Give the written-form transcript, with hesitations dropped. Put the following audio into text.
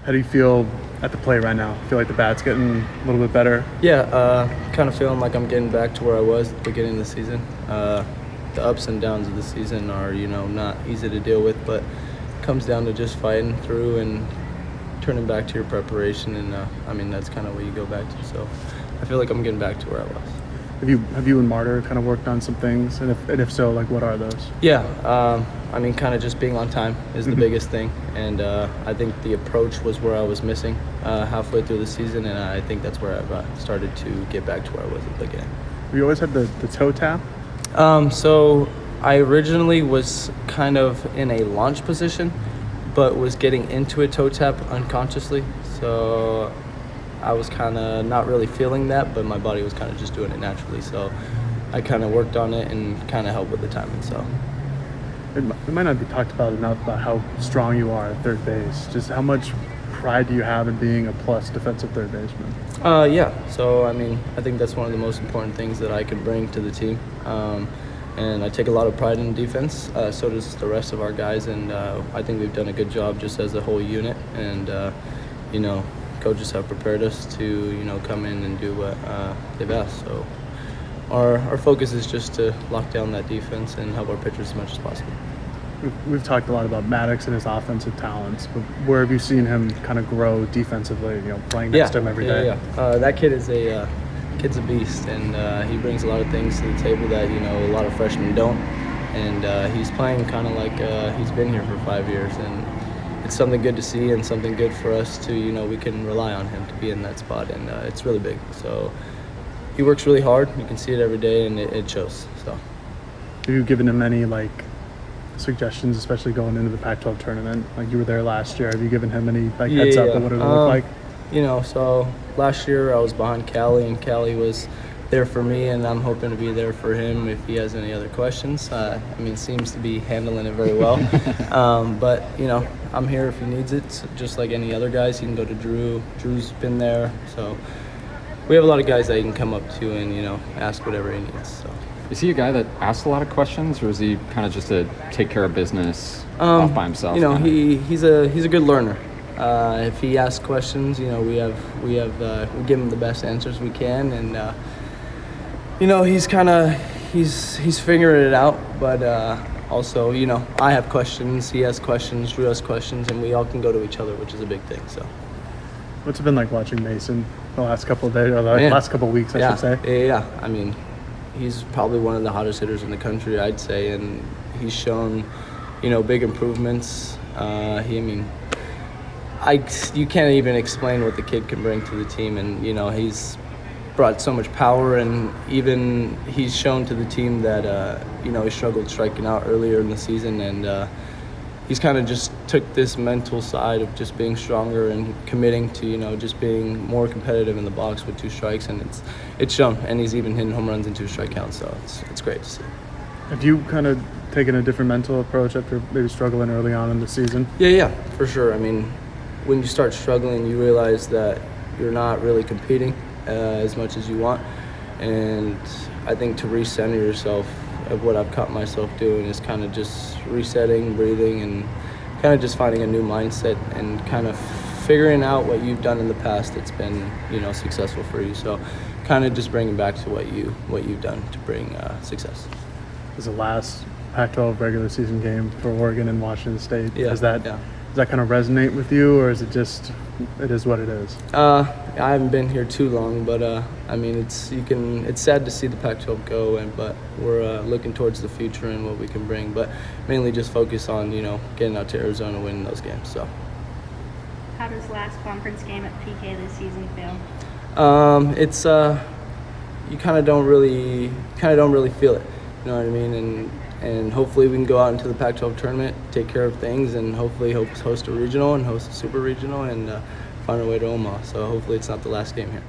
How do you feel at the plate right now? Feel like the bat's getting a little bit better? Yeah, kind of feeling like I'm getting back to where I was at the beginning of the season. The ups and downs of the season are, not easy to deal with, but it comes down to just fighting through and turning back to your preparation, and that's kind of what you go back to. So I feel like I'm getting back to where I was. Have you and Martyr kind of worked on some things, and if so, like what are those? Yeah, kind of just being on time is the biggest thing, and I think the approach was where I was missing halfway through the season, and I think that's where I've started to get back to where I was at the beginning. Have you always had the toe tap? So I originally was kind of in a launch position, but was getting into a toe tap unconsciously. So I was kind of not really feeling that, but my body was kind of just doing it naturally. So I kind of worked on it and kind of helped with the timing. So It might not be talked about enough about how strong you are at third base. Just how much pride do you have in being a plus defensive third baseman? Yeah. So I think that's one of the most important things that I can bring to the team. And I take a lot of pride in defense. So does the rest of our guys, and I think we've done a good job just as a whole unit. And coaches have prepared us to come in and do what they've asked. So our focus is just to lock down that defense and help our pitchers as much as possible. We've talked a lot about Maddox and his offensive talents, but where have you seen him kind of grow defensively? Playing next to him every day. Yeah. That kid is kid's a beast, and he brings a lot of things to the table that a lot of freshmen don't. And he's playing kind of like he's been here for 5 years, and it's something good to see and something good for us to we can rely on him to be in that spot, and it's really big. So he works really hard. You can see it every day, and it shows. So have you given him any suggestions, especially going into the Pac-12 tournament? Like, you were there last year. Have you given him any heads up on what it would look like? So last year I was behind Callie, and Callie was there for me, and I'm hoping to be there for him if he has any other questions. Seems to be handling it very well. But I'm here if he needs it. So just like any other guys, he can go to Drew. Drew's been there. So we have a lot of guys that he can come up to and, ask whatever he needs. So. Is he a guy that asks a lot of questions, or is he kind of just a take care of business off by himself? He's a good learner. If he asks questions, we give him the best answers we can, and he's figuring it out. But also, I have questions, he has questions, Drew has questions, and we all can go to each other, which is a big thing. So, what's it been like watching Mason the last couple of days, or the last couple of weeks, I should say? Yeah. He's probably one of the hottest hitters in the country, I'd say, and he's shown, big improvements. You can't even explain what the kid can bring to the team, and he's brought so much power, and even he's shown to the team that he struggled striking out earlier in the season, and he's kind of just took this mental side of just being stronger and committing to just being more competitive in the box with 2 strikes, and it's shown, and he's even hitting home runs in 2 strike counts, so it's great to see. Have you kind of taken a different mental approach after maybe struggling early on in the season? Yeah, for sure. When you start struggling, you realize that you're not really competing as much as you want, and I think to recenter yourself, of what I've caught myself doing is kind of just resetting, breathing, and kind of just finding a new mindset and kind of figuring out what you've done in the past that's been successful for you. So kind of just bringing back to what you've done to bring success. It was the last Pac-12 regular season game for Oregon and Washington State. Yeah. Does that kind of resonate with you, or is it just it is what it is? I haven't been here too long, but it's sad to see the Pac-12 go, but we're looking towards the future and what we can bring, but mainly just focus on getting out to Arizona, winning those games. So. How does last conference game at PK this season feel? It's you kind of don't really feel it. You know what I mean? And hopefully we can go out into the Pac-12 tournament, take care of things, and hopefully host a regional and host a super regional, and find our way to Omaha. So hopefully it's not the last game here.